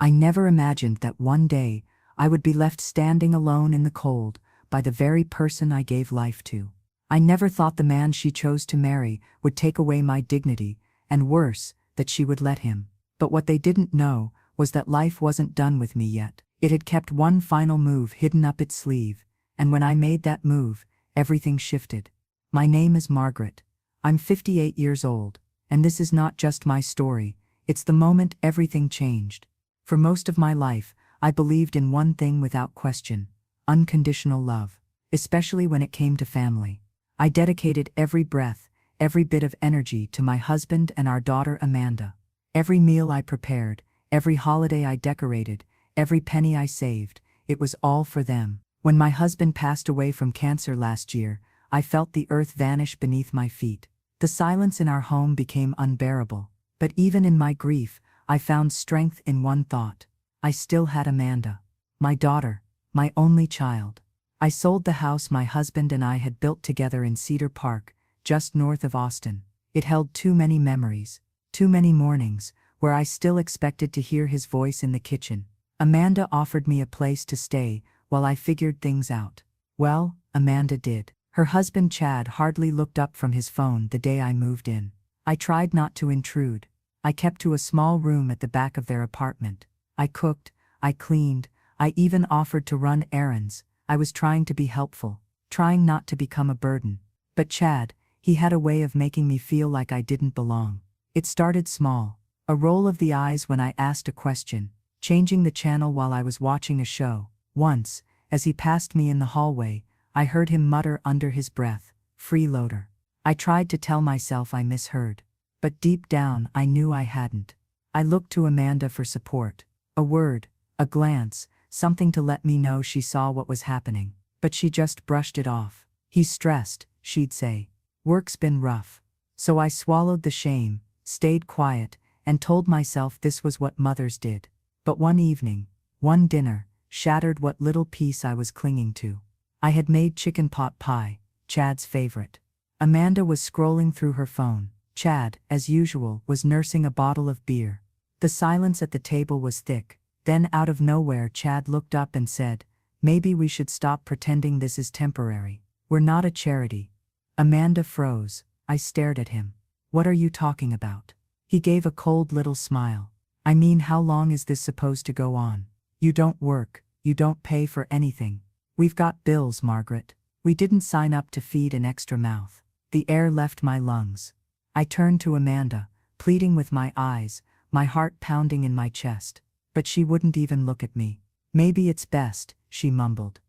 I never imagined that one day I would be left standing alone in the cold by the very person I gave life to. I never thought the man she chose to marry would take away my dignity, and worse, that she would let him. But what they didn't know was that life wasn't done with me yet. It had kept one final move hidden up its sleeve, and when I made that move, everything shifted. My name is Margaret. I'm 58 years old, and this is not just my story, it's the moment everything changed. For most of my life, I believed in one thing without question: unconditional love, especially when it came to family. I dedicated every breath, every bit of energy to my husband and our daughter Amanda. Every meal I prepared, every holiday I decorated, every penny I saved, it was all for them. When my husband passed away from cancer last year, I felt the earth vanish beneath my feet. The silence in our home became unbearable. But even in my grief, I found strength in one thought. I still had Amanda, my daughter, my only child. I sold the house my husband and I had built together in Cedar Park, just north of Austin. It held too many memories, too many mornings, where I still expected to hear his voice in the kitchen. Amanda offered me a place to stay while I figured things out. Well, Amanda did. Her husband Chad hardly looked up from his phone the day I moved in. I tried not to intrude. I kept to a small room at the back of their apartment. I cooked, I cleaned, I even offered to run errands. I was trying to be helpful, trying not to become a burden. But Chad, he had a way of making me feel like I didn't belong. It started small. A roll of the eyes when I asked a question, changing the channel while I was watching a show. Once, as he passed me in the hallway, I heard him mutter under his breath, "Freeloader." I tried to tell myself I misheard, but deep down I knew I hadn't. I looked to Amanda for support. A word, a glance, something to let me know she saw what was happening. But she just brushed it off. "He's stressed," she'd say. "Work's been rough." So I swallowed the shame, stayed quiet, and told myself this was what mothers did. But one evening, one dinner, shattered what little piece I was clinging to. I had made chicken pot pie, Chad's favorite. Amanda was scrolling through her phone. Chad, as usual, was nursing a bottle of beer. The silence at the table was thick. Then out of nowhere Chad looked up and said, "Maybe we should stop pretending this is temporary. We're not a charity." Amanda froze. I stared at him. "What are you talking about?" He gave a cold little smile. "I mean, how long is this supposed to go on? You don't work, you don't pay for anything. We've got bills, Margaret. We didn't sign up to feed an extra mouth." The air left my lungs. I turned to Amanda, pleading with my eyes, my heart pounding in my chest. But she wouldn't even look at me. "Maybe it's best," she mumbled.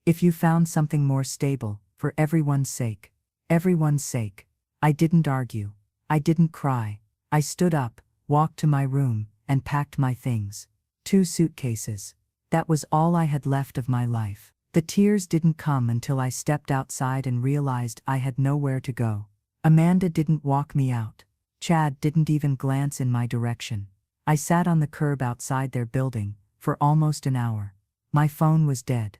"If you found something more stable, for everyone's sake." Everyone's sake. I didn't argue. I didn't cry. I stood up, walked to my room, and packed my things. 2 suitcases. That was all I had left of my life. The tears didn't come until I stepped outside and realized I had nowhere to go. Amanda didn't walk me out. Chad didn't even glance in my direction. I sat on the curb outside their building for almost an hour. My phone was dead.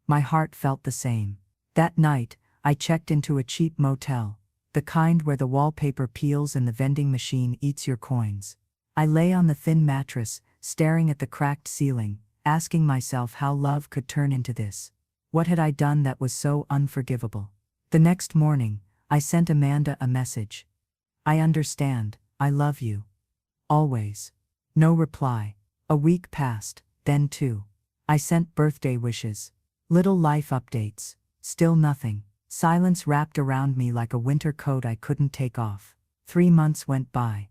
My heart felt the same. That night, I checked into a cheap motel, the kind where the wallpaper peels and the vending machine eats your coins. I lay on the thin mattress, staring at the cracked ceiling, asking myself how love could turn into this. What had I done that was so unforgivable? The next morning, I sent Amanda a message. "I understand, I love you. Always." No reply. A week passed, then 2. I sent birthday wishes, little life updates, still nothing. Silence wrapped around me like a winter coat I couldn't take off. 3 months went by,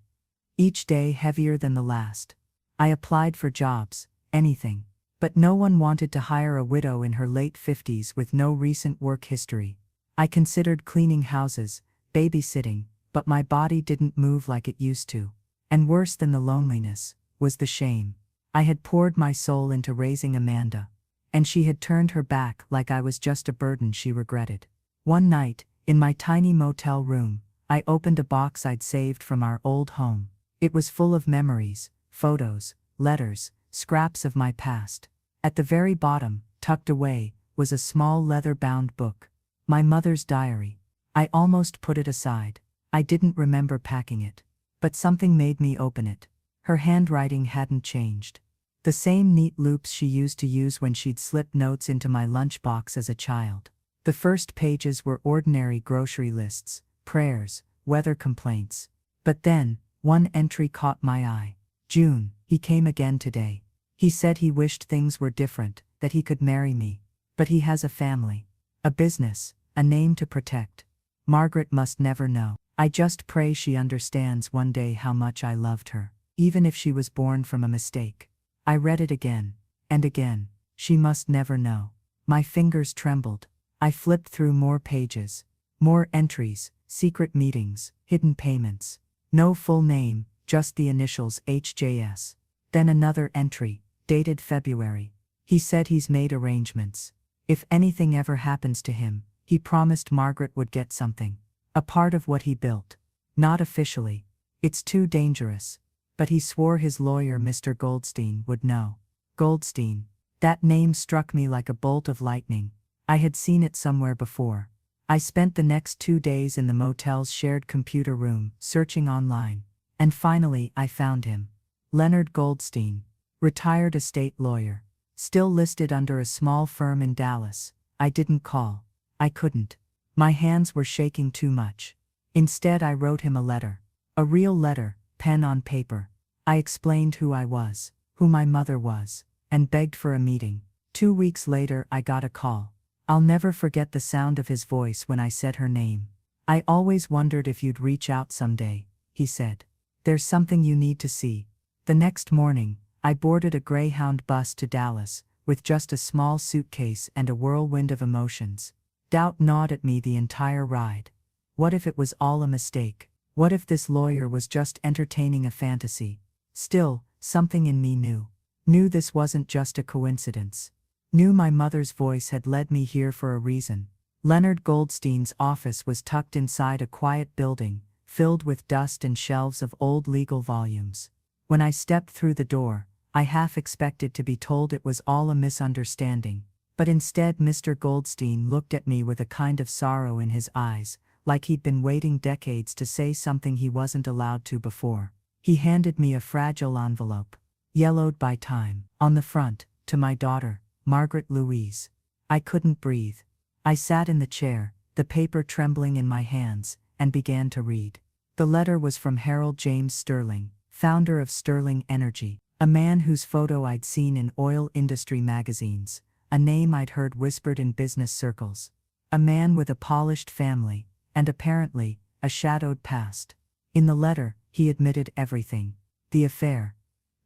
each day heavier than the last. I applied for jobs, anything. But no one wanted to hire a widow in her late 50s with no recent work history. I considered cleaning houses, babysitting, but my body didn't move like it used to. And worse than the loneliness was the shame. I had poured my soul into raising Amanda, and she had turned her back like I was just a burden she regretted. One night, in my tiny motel room, I opened a box I'd saved from our old home. It was full of memories, photos, letters, scraps of my past. At the very bottom, tucked away, was a small leather-bound book. My mother's diary. I almost put it aside. I didn't remember packing it. But something made me open it. Her handwriting hadn't changed. The same neat loops she used to use when she'd slip notes into my lunchbox as a child. The first pages were ordinary grocery lists, prayers, weather complaints. But then, one entry caught my eye. June, he came again today. He said he wished things were different, that he could marry me. But he has a family, a business, a name to protect. Margaret must never know. I just pray she understands one day how much I loved her, even if she was born from a mistake. I read it again, and again. She must never know. My fingers trembled. I flipped through more pages. More entries, secret meetings, hidden payments. No full name, just the initials HJS. Then another entry, dated February. He said he's made arrangements. If anything ever happens to him, he promised Margaret would get something. A part of what he built. Not officially. It's too dangerous. But he swore his lawyer, Mr. Goldstein, would know. Goldstein. That name struck me like a bolt of lightning. I had seen it somewhere before. I spent the next 2 days in the motel's shared computer room, searching online. And finally, I found him. Leonard Goldstein. Retired estate lawyer. Still listed under a small firm in Dallas. I didn't call. I couldn't. My hands were shaking too much. Instead, I wrote him a letter. A real letter, pen on paper. I explained who I was, who my mother was, and begged for a meeting. 2 weeks later, I got a call. I'll never forget the sound of his voice when I said her name. I always wondered if you'd reach out someday, he said. There's something you need to see. The next morning, I boarded a Greyhound bus to Dallas, with just a small suitcase and a whirlwind of emotions. Doubt gnawed at me the entire ride. What if it was all a mistake? What if this lawyer was just entertaining a fantasy? Still, something in me knew this wasn't just a coincidence. Knew my mother's voice had led me here for a reason. Leonard Goldstein's office was tucked inside a quiet building, filled with dust and shelves of old legal volumes. When I stepped through the door, I half expected to be told it was all a misunderstanding. But instead, Mr. Goldstein looked at me with a kind of sorrow in his eyes, like he'd been waiting decades to say something he wasn't allowed to before. He handed me a fragile envelope, yellowed by time. On the front, to my daughter, Margaret Louise. I couldn't breathe. I sat in the chair, the paper trembling in my hands, and began to read. The letter was from Harold James Sterling, founder of Sterling Energy, a man whose photo I'd seen in oil industry magazines, a name I'd heard whispered in business circles. A man with a polished family, and apparently, a shadowed past. In the letter, he admitted everything. The affair.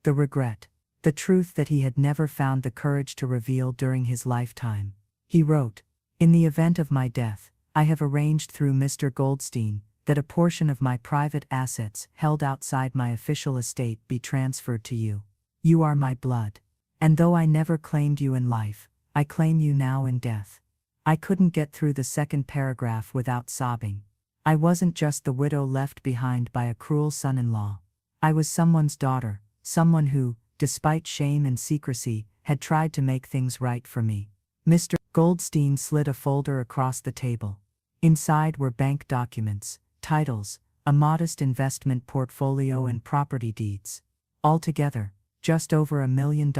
The regret. The truth that he had never found the courage to reveal during his lifetime. He wrote, "In the event of my death, I have arranged through Mr. Goldstein that a portion of my private assets held outside my official estate be transferred to you. You are my blood. And though I never claimed you in life, I claim you now in death." I couldn't get through the second paragraph without sobbing. I wasn't just the widow left behind by a cruel son-in-law. I was someone's daughter, someone who, despite shame and secrecy, had tried to make things right for me. Mr. Goldstein slid a folder across the table. Inside were bank documents, titles, a modest investment portfolio and property deeds. Altogether, just over $1 million,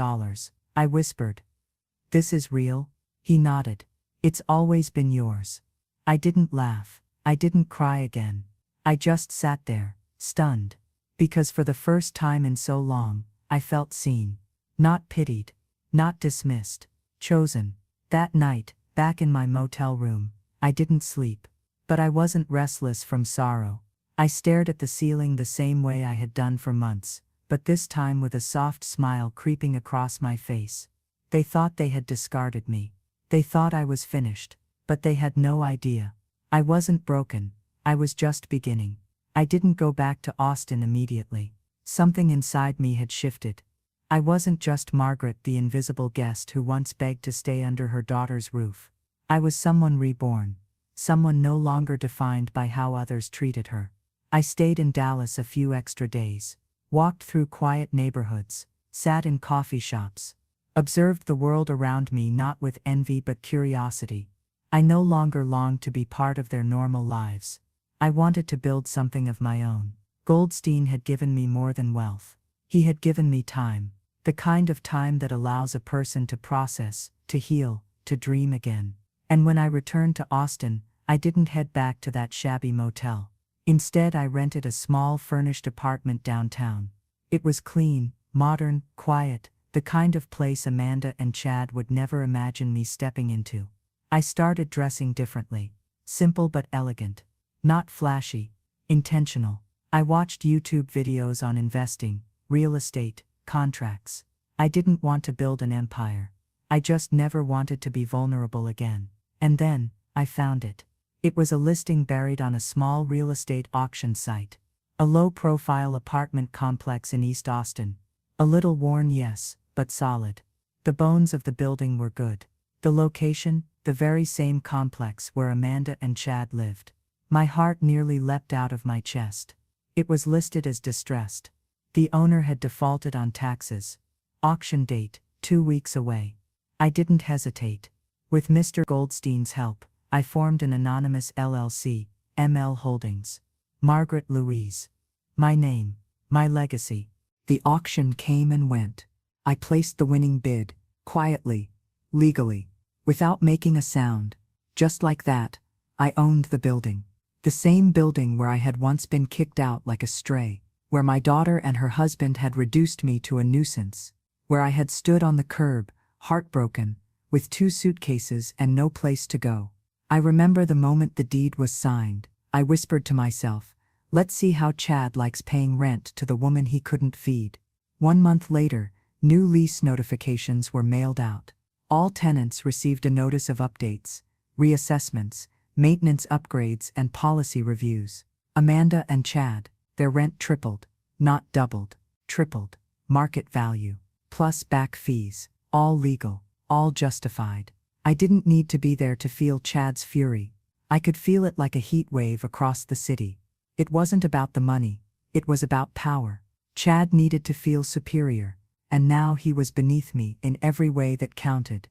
I whispered. "This is real?" He nodded. "It's always been yours." I didn't laugh. I didn't cry again. I just sat there, stunned. Because for the first time in so long, I felt seen. Not pitied. Not dismissed. Chosen. That night, back in my motel room, I didn't sleep. But I wasn't restless from sorrow. I stared at the ceiling the same way I had done for months, but this time with a soft smile creeping across my face. They thought they had discarded me. They thought I was finished, but they had no idea. I wasn't broken. I was just beginning. I didn't go back to Austin immediately. Something inside me had shifted. I wasn't just Margaret, the invisible guest who once begged to stay under her daughter's roof. I was someone reborn. Someone no longer defined by how others treated her. I stayed in Dallas a few extra days, walked through quiet neighborhoods, sat in coffee shops, observed the world around me not with envy but curiosity. I no longer longed to be part of their normal lives. I wanted to build something of my own. Goldstein had given me more than wealth. He had given me time. The kind of time that allows a person to process, to heal, to dream again. And when I returned to Austin, I didn't head back to that shabby motel. Instead, I rented a small furnished apartment downtown. It was clean, modern, quiet, the kind of place Amanda and Chad would never imagine me stepping into. I started dressing differently. Simple but elegant. Not flashy. Intentional. I watched YouTube videos on investing, real estate, contracts. I didn't want to build an empire. I just never wanted to be vulnerable again. And then, I found it. It was a listing buried on a small real estate auction site. A low-profile apartment complex in East Austin. A little worn, yes, but solid. The bones of the building were good. The location, the very same complex where Amanda and Chad lived. My heart nearly leapt out of my chest. It was listed as distressed. The owner had defaulted on taxes. Auction date, 2 weeks away. I didn't hesitate. With Mr. Goldstein's help, I formed an anonymous LLC, ML Holdings. Margaret Louise. My name, my legacy. The auction came and went. I placed the winning bid, quietly, legally, without making a sound. Just like that, I owned the building. The same building where I had once been kicked out like a stray, where my daughter and her husband had reduced me to a nuisance, where I had stood on the curb, heartbroken, with 2 suitcases and no place to go. I remember the moment the deed was signed. I whispered to myself, let's see how Chad likes paying rent to the woman he couldn't feed. 1 month later, new lease notifications were mailed out. All tenants received a notice of updates, reassessments, maintenance upgrades, and policy reviews. Amanda and Chad, their rent tripled, not doubled, tripled. Market value, plus back fees, all legal, all justified. I didn't need to be there to feel Chad's fury. I could feel it like a heat wave across the city. It wasn't about the money, it was about power. Chad needed to feel superior, and now he was beneath me in every way that counted.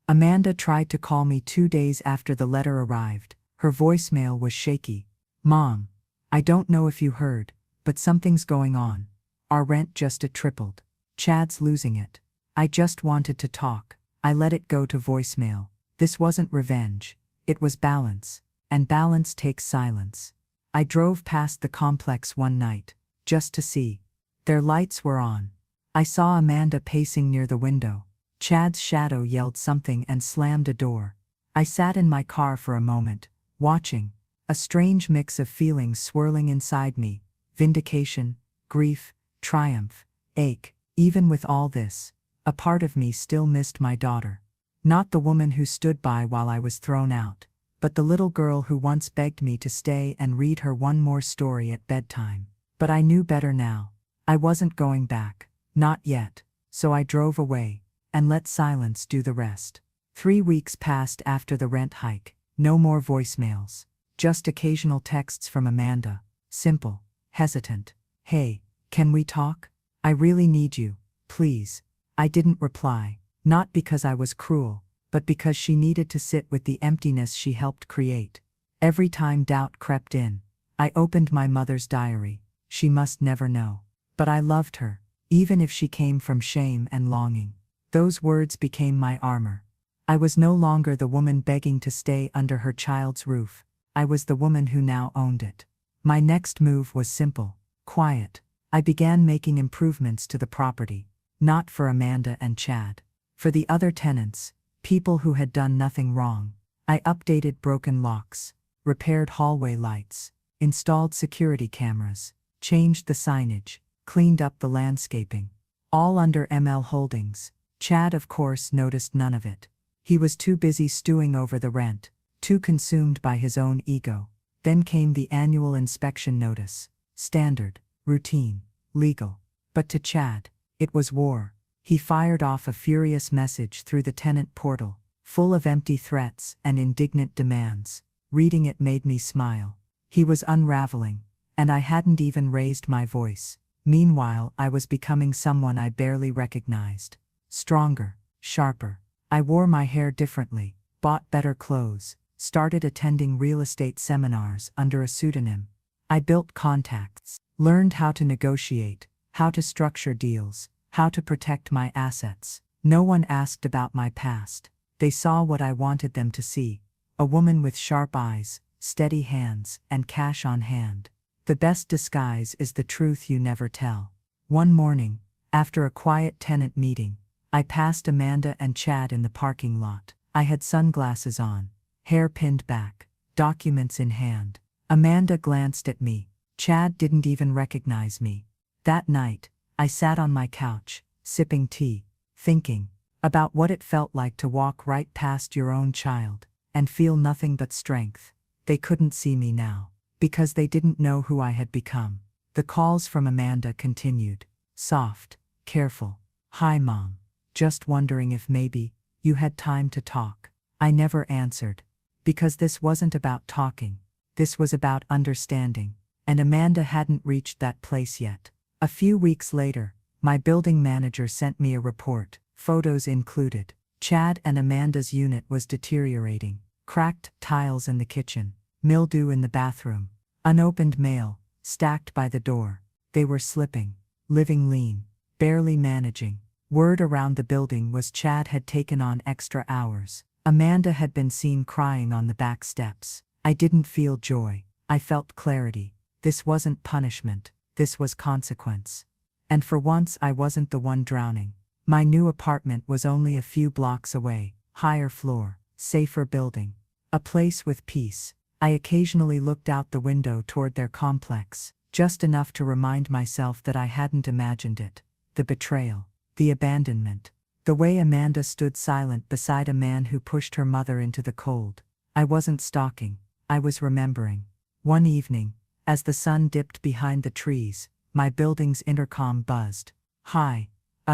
Amanda tried to call me 2 days after the letter arrived. Her voicemail was shaky. Mom, I don't know if you heard, but something's going on. Our rent just tripled. Chad's losing it. I just wanted to talk. I let it go to voicemail. This wasn't revenge. It was balance. And balance takes silence. I drove past the complex one night, just to see. Their lights were on. I saw Amanda pacing near the window. Chad's shadow yelled something and slammed a door. I sat in my car for a moment, watching, a strange mix of feelings swirling inside me, vindication, grief, triumph, ache. Even with all this, a part of me still missed my daughter. Not the woman who stood by while I was thrown out, but the little girl who once begged me to stay and read her one more story at bedtime. But I knew better now. I wasn't going back, not yet, so I drove away, and let silence do the rest. 3 weeks passed after the rent hike. No more voicemails. Just occasional texts from Amanda. Simple, hesitant. Hey, can we talk? I really need you, please. I didn't reply, not because I was cruel, but because she needed to sit with the emptiness she helped create. Every time doubt crept in, I opened my mother's diary. She must never know. But I loved her, even if she came from shame and longing. Those words became my armor. I was no longer the woman begging to stay under her child's roof. I was the woman who now owned it. My next move was simple, quiet. I began making improvements to the property, not for Amanda and Chad, for the other tenants, people who had done nothing wrong. I updated broken locks, repaired hallway lights, installed security cameras, changed the signage, cleaned up the landscaping, all under ML Holdings. Chad, of course, noticed none of it. He was too busy stewing over the rent, too consumed by his own ego. Then came the annual inspection notice. Standard, routine, legal. But to Chad, it was war. He fired off a furious message through the tenant portal, full of empty threats and indignant demands. Reading it made me smile. He was unraveling, and I hadn't even raised my voice. Meanwhile, I was becoming someone I barely recognized. Stronger, sharper. I wore my hair differently, bought better clothes, started attending real estate seminars under a pseudonym. I built contacts, learned how to negotiate, how to structure deals, how to protect my assets. No one asked about my past. They saw what I wanted them to see: a woman with sharp eyes, steady hands, and cash on hand. The best disguise is the truth you never tell. One morning, after a quiet tenant meeting, I passed Amanda and Chad in the parking lot. I had sunglasses on, hair pinned back, documents in hand. Amanda glanced at me. Chad didn't even recognize me. That night, I sat on my couch, sipping tea, thinking about what it felt like to walk right past your own child and feel nothing but strength. They couldn't see me now, because they didn't know who I had become. The calls from Amanda continued, soft, careful. "Hi, Mom. Just wondering if maybe you had time to talk." I never answered, because this wasn't about talking. This was about understanding, and Amanda hadn't reached that place yet. A few weeks later, my building manager sent me a report, photos included. Chad and Amanda's unit was deteriorating. Cracked tiles in the kitchen, mildew in the bathroom, unopened mail stacked by the door. They were slipping, living lean, barely managing. Word around the building was Chad had taken on extra hours. Amanda had been seen crying on the back steps. I didn't feel joy. I felt clarity. This wasn't punishment. This was consequence. And for once I wasn't the one drowning. My new apartment was only a few blocks away. Higher floor, safer building. A place with peace. I occasionally looked out the window toward their complex, just enough to remind myself that I hadn't imagined it. The betrayal. The abandonment. The way Amanda stood silent beside a man who pushed her mother into the cold. I wasn't stalking. I was remembering. One evening, as the sun dipped behind the trees, my building's intercom buzzed. "Hi,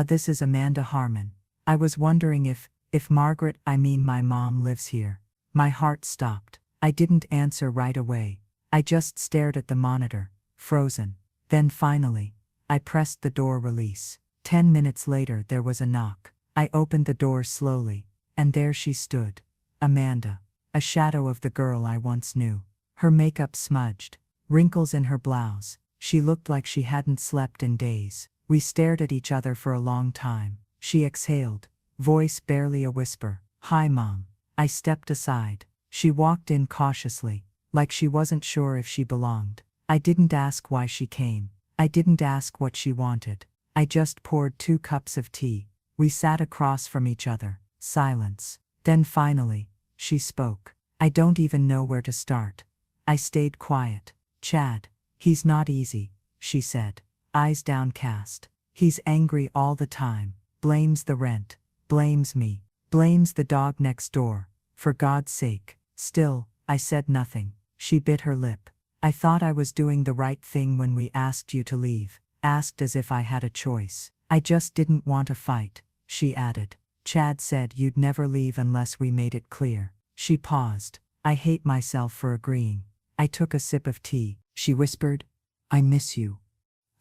this is Amanda Harmon. I was wondering if Margaret, my mom, lives here." My heart stopped. I didn't answer right away. I just stared at the monitor, frozen. Then finally, I pressed the door release. 10 minutes later there was a knock. I opened the door slowly, and there she stood. Amanda. A shadow of the girl I once knew. Her makeup smudged, wrinkles in her blouse. She looked like she hadn't slept in days. We stared at each other for a long time. She exhaled, voice barely a whisper. "Hi, Mom." I stepped aside. She walked in cautiously, like she wasn't sure if she belonged. I didn't ask why she came. I didn't ask what she wanted. I just poured 2 cups of tea. We sat across from each other. Silence. Then finally, she spoke. I don't even know where to start. I stayed quiet. "Chad, he's not easy," she said, eyes downcast. "He's angry all the time, blames the rent, blames me, blames the dog next door. For God's sake." Still, I said nothing. She bit her lip. "I thought I was doing the right thing when we asked you to leave." Asked as if I had a choice. "I just didn't want a fight," she added. "Chad said you'd never leave unless we made it clear." She paused. I hate myself for agreeing. I took a sip of tea. She whispered, "I miss you.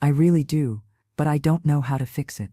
I really do, but I don't know how to fix it."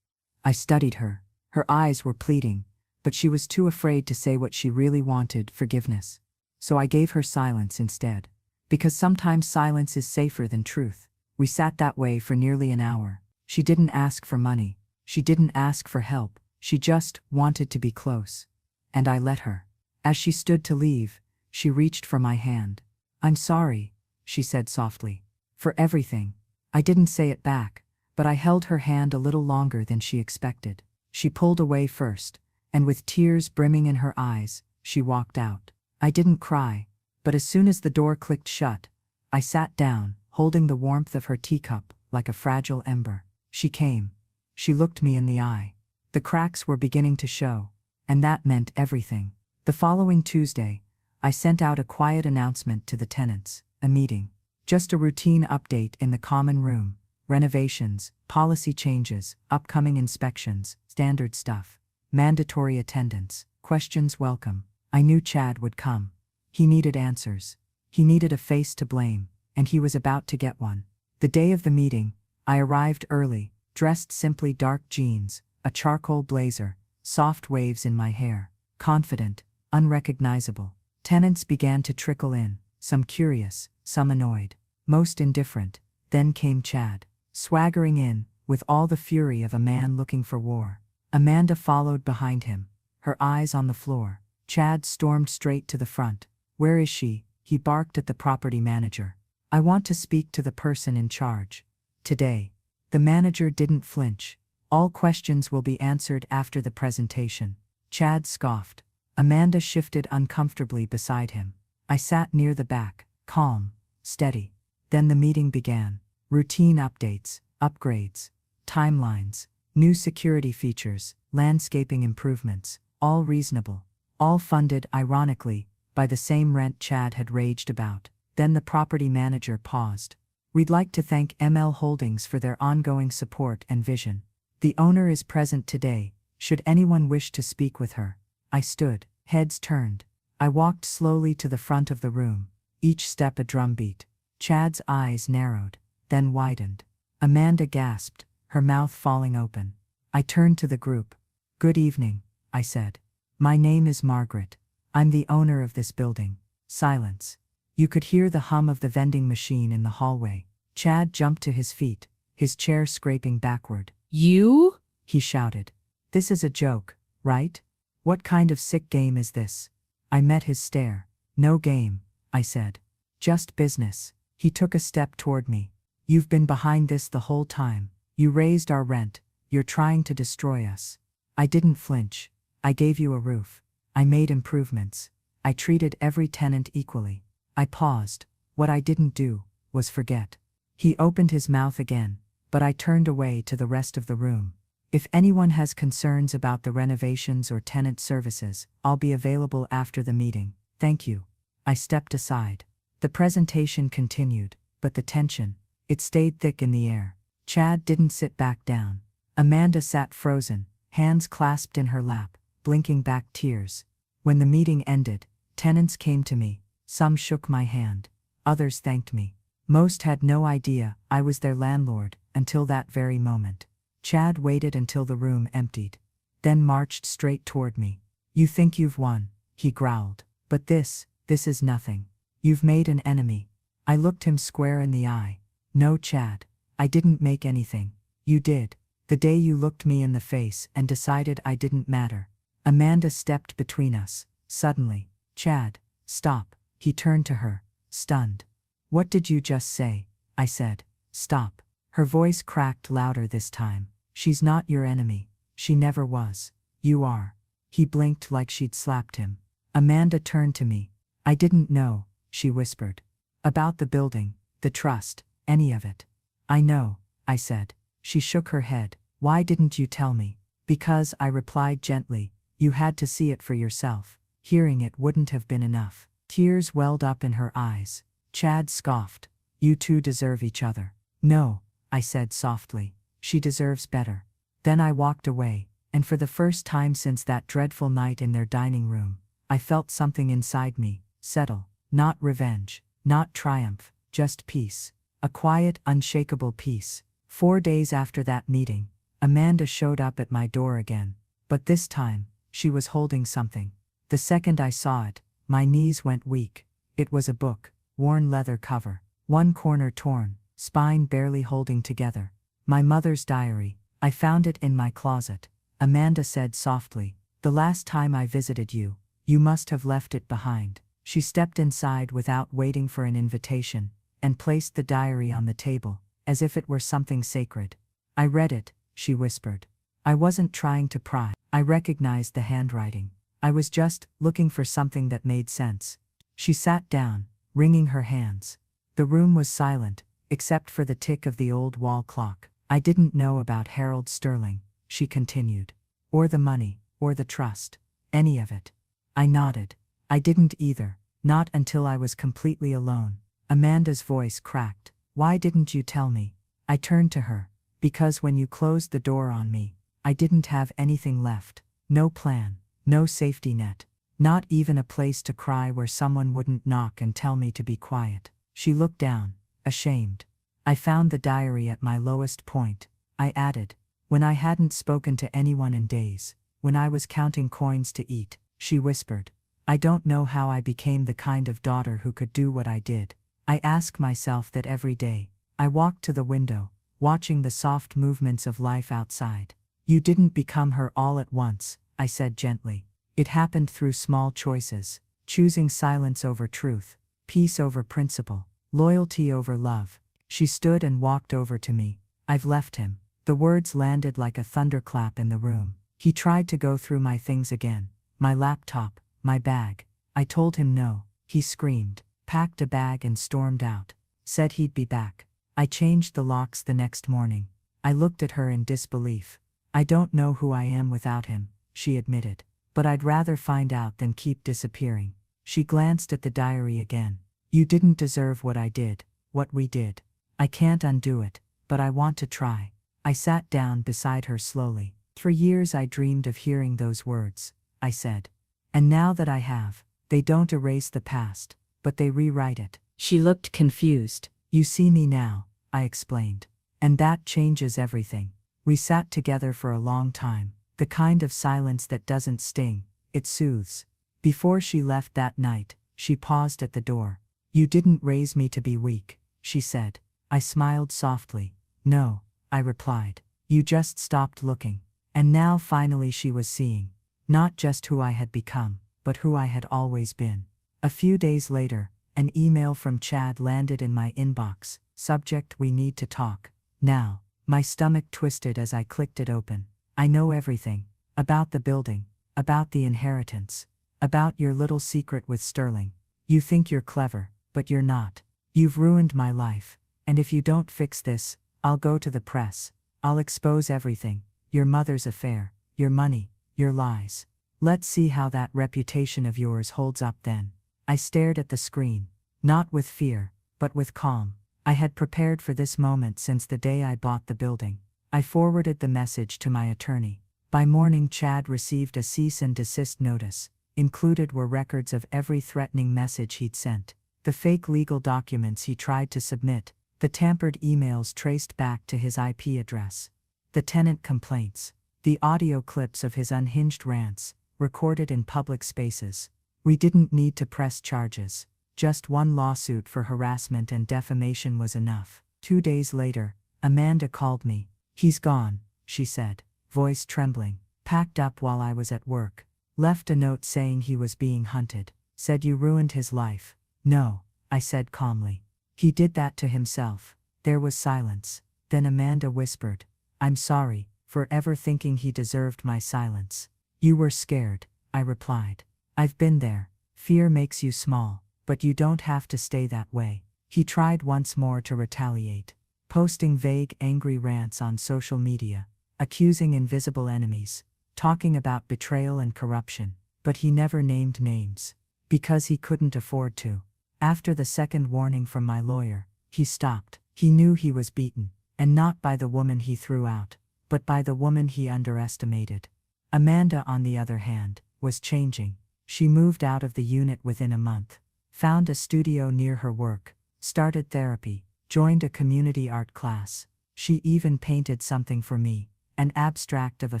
I studied her. Her eyes were pleading, but she was too afraid to say what she really wanted: forgiveness. So I gave her silence instead. Because sometimes silence is safer than truth. We sat that way for nearly an hour. She didn't ask for money. She didn't ask for help. She just wanted to be close. And I let her. As she stood to leave, she reached for my hand. "I'm sorry," she said softly, "for everything." I didn't say it back, but I held her hand a little longer than she expected. She pulled away first, and with tears brimming in her eyes, she walked out. I didn't cry, but as soon as the door clicked shut, I sat down, holding the warmth of her teacup like a fragile ember. She came. She looked me in the eye. The cracks were beginning to show, and that meant everything. The following Tuesday, I sent out a quiet announcement to the tenants: a meeting. Just a routine update in the common room: renovations, policy changes, upcoming inspections, standard stuff. Mandatory attendance, questions welcome. I knew Chad would come. He needed answers. He needed a face to blame, and he was about to get one. The day of the meeting, I arrived early, dressed simply: dark jeans, a charcoal blazer, soft waves in my hair. Confident, unrecognizable. Tenants began to trickle in, some curious, some annoyed, most indifferent. Then came Chad, swaggering in, with all the fury of a man looking for war. Amanda followed behind him, her eyes on the floor. Chad stormed straight to the front. "Where is she?" he barked at the property manager. "I want to speak to the person in charge. Today." The manager didn't flinch. "All questions will be answered after the presentation." Chad scoffed. Amanda shifted uncomfortably beside him. I sat near the back, calm, steady. Then the meeting began. Routine updates, upgrades, timelines, new security features, landscaping improvements, all reasonable. All funded, ironically, by the same rent Chad had raged about. Then the property manager paused. "We'd like to thank ML Holdings for their ongoing support and vision. The owner is present today, should anyone wish to speak with her." I stood, heads turned. I walked slowly to the front of the room, each step a drumbeat. Chad's eyes narrowed, then widened. Amanda gasped, her mouth falling open. I turned to the group. "Good evening," I said. "My name is Margaret. I'm the owner of this building." Silence. You could hear the hum of the vending machine in the hallway. Chad jumped to his feet, his chair scraping backward. "You?" he shouted. "This is a joke, right? What kind of sick game is this?" I met his stare. "No game," I said. "Just business." He took a step toward me. "You've been behind this the whole time. You raised our rent. You're trying to destroy us." I didn't flinch. "I gave you a roof. I made improvements. I treated every tenant equally." I paused. What I didn't do was forget. He opened his mouth again, but I turned away to the rest of the room. "If anyone has concerns about the renovations or tenant services, I'll be available after the meeting. Thank you." I stepped aside. The presentation continued, but the tension, it stayed thick in the air. Chad didn't sit back down. Amanda sat frozen, hands clasped in her lap, blinking back tears. When the meeting ended, tenants came to me. Some shook my hand. Others thanked me. Most had no idea I was their landlord until that very moment. Chad waited until the room emptied, then marched straight toward me. "You think you've won," he growled. "But this is nothing. You've made an enemy." I looked him square in the eye. "No, Chad, I didn't make anything. You did. The day you looked me in the face and decided I didn't matter." Amanda stepped between us. Suddenly, "Chad, stop." He turned to her, stunned. "What did you just say?" I said. "Stop." Her voice cracked louder this time. "She's not your enemy. She never was. You are." He blinked like she'd slapped him. Amanda turned to me. "I didn't know," she whispered. "About the building, the trust, any of it." "I know," I said. She shook her head. "Why didn't you tell me?" "Because," I replied gently, "you had to see it for yourself. Hearing it wouldn't have been enough." Tears welled up in her eyes. Chad scoffed. "You two deserve each other." "No," I said softly. "She deserves better." Then I walked away, and for the first time since that dreadful night in their dining room, I felt something inside me settle. Not revenge, not triumph, just peace. A quiet, unshakable peace. 4 days after that meeting, Amanda showed up at my door again. But this time, she was holding something. The second I saw it, my knees went weak. It was a book, worn leather cover, one corner torn, spine barely holding together. My mother's diary. I found it in my closet. Amanda said softly, "The last time I visited you, you must have left it behind." She stepped inside without waiting for an invitation, and placed the diary on the table, as if it were something sacred. "I read it," she whispered. "I wasn't trying to pry. I recognized the handwriting. I was just looking for something that made sense." She sat down, wringing her hands. The room was silent, except for the tick of the old wall clock. "I didn't know about Harold Sterling," she continued. "Or the money, or the trust. Any of it." I nodded. "I didn't either. Not until I was completely alone." Amanda's voice cracked. "Why didn't you tell me?" I turned to her. "Because when you closed the door on me, I didn't have anything left. No plan, no safety net. Not even a place to cry where someone wouldn't knock and tell me to be quiet." She looked down, ashamed. "I found the diary at my lowest point," I added, "when I hadn't spoken to anyone in days, when I was counting coins to eat." She whispered, "I don't know how I became the kind of daughter who could do what I did. I ask myself that every day." I walked to the window, watching the soft movements of life outside. You didn't become her all at once, I said gently. It happened through small choices, choosing silence over truth, peace over principle, loyalty over love. She stood and walked over to me. I've left him. The words landed like a thunderclap in the room. He tried to go through my things again. My laptop, my bag. I told him no. He screamed, packed a bag and stormed out. Said he'd be back. I changed the locks the next morning. I looked at her in disbelief. I don't know who I am without him, she admitted. But I'd rather find out than keep disappearing. She glanced at the diary again. You didn't deserve what I did, what we did. I can't undo it, but I want to try. I sat down beside her slowly. For years I dreamed of hearing those words, I said. And now that I have, they don't erase the past, but they rewrite it. She looked confused. You see me now, I explained. And that changes everything. We sat together for a long time, the kind of silence that doesn't sting, it soothes. Before she left that night, she paused at the door. You didn't raise me to be weak, she said. I smiled softly. No, I replied. You just stopped looking. And now finally she was seeing, not just who I had become, but who I had always been. A few days later, an email from Chad landed in my inbox. Subject: we need to talk. Now. My stomach twisted as I clicked it open. I know everything. About the building. About the inheritance. About your little secret with Sterling. You think you're clever, but you're not. You've ruined my life. And if you don't fix this, I'll go to the press. I'll expose everything. Your mother's affair. Your money. Your lies. Let's see how that reputation of yours holds up then. I stared at the screen. Not with fear, but with calm. I had prepared for this moment since the day I bought the building. I forwarded the message to my attorney. By morning, Chad received a cease and desist notice. Included were records of every threatening message he'd sent, the fake legal documents he tried to submit, the tampered emails traced back to his IP address, the tenant complaints, the audio clips of his unhinged rants, recorded in public spaces. We didn't need to press charges. Just one lawsuit for harassment and defamation was enough. 2 days later, Amanda called me. He's gone, she said, voice trembling. Packed up while I was at work. Left a note saying he was being hunted. Said you ruined his life. No, I said calmly. He did that to himself. There was silence. Then Amanda whispered, I'm sorry for ever thinking he deserved my silence. You were scared, I replied. I've been there. Fear makes you small. But you don't have to stay that way. He tried once more to retaliate, posting vague, angry rants on social media, accusing invisible enemies, talking about betrayal and corruption, but he never named names, because he couldn't afford to. After the second warning from my lawyer, he stopped. He knew he was beaten, and not by the woman he threw out, but by the woman he underestimated. Amanda, on the other hand, was changing. She moved out of the unit within a month. Found a studio near her work, started therapy, joined a community art class. She even painted something for me, an abstract of a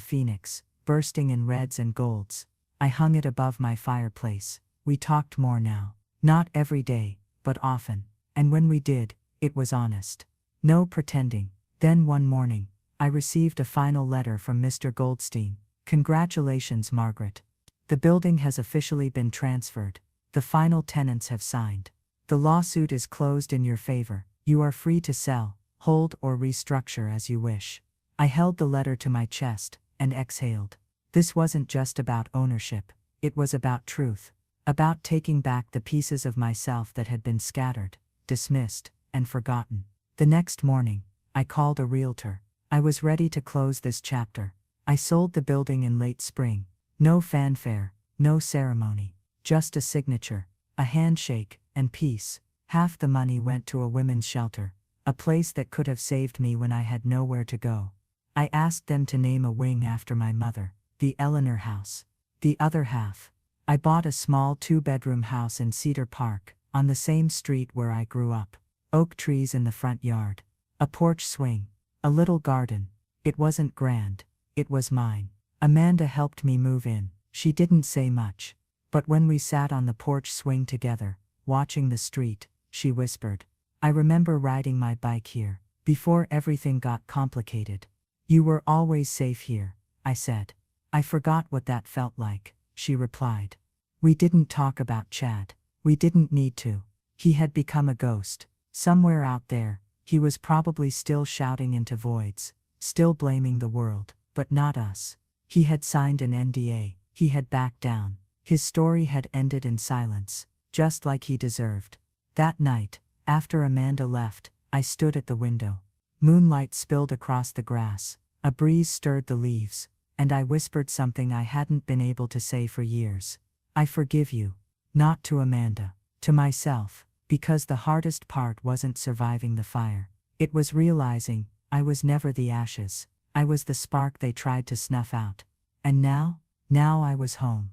phoenix, bursting in reds and golds. I hung it above my fireplace. We talked more now. Not every day, but often. And when we did, it was honest. No pretending. Then one morning, I received a final letter from Mr. Goldstein. Congratulations, Margaret. The building has officially been transferred. The final tenants have signed. The lawsuit is closed in your favor. You are free to sell, hold, or restructure as you wish. I held the letter to my chest and exhaled. This wasn't just about ownership. It was about truth. About taking back the pieces of myself that had been scattered, dismissed, and forgotten. The next morning, I called a realtor. I was ready to close this chapter. I sold the building in late spring. No fanfare, no ceremony. Just a signature, a handshake, and peace. Half the money went to a women's shelter, a place that could have saved me when I had nowhere to go. I asked them to name a wing after my mother, the Eleanor House. The other half, I bought a small 2-bedroom house in Cedar Park, on the same street where I grew up. Oak trees in the front yard, a porch swing, a little garden. It wasn't grand, it was mine. Amanda helped me move in. She didn't say much. But when we sat on the porch swing together, watching the street, she whispered, I remember riding my bike here. before everything got complicated. You were always safe here, I said. I forgot what that felt like, she replied. We didn't talk about Chad. We didn't need to. He had become a ghost. Somewhere out there, he was probably still shouting into voids, still blaming the world, but not us. He had signed an NDA, he had backed down. His story had ended in silence, just like he deserved. That night, after Amanda left, I stood at the window. Moonlight spilled across the grass, a breeze stirred the leaves, and I whispered something I hadn't been able to say for years. I forgive you. Not to Amanda, to myself, because the hardest part wasn't surviving the fire. It was realizing I was never the ashes. I was the spark they tried to snuff out. And now I was home.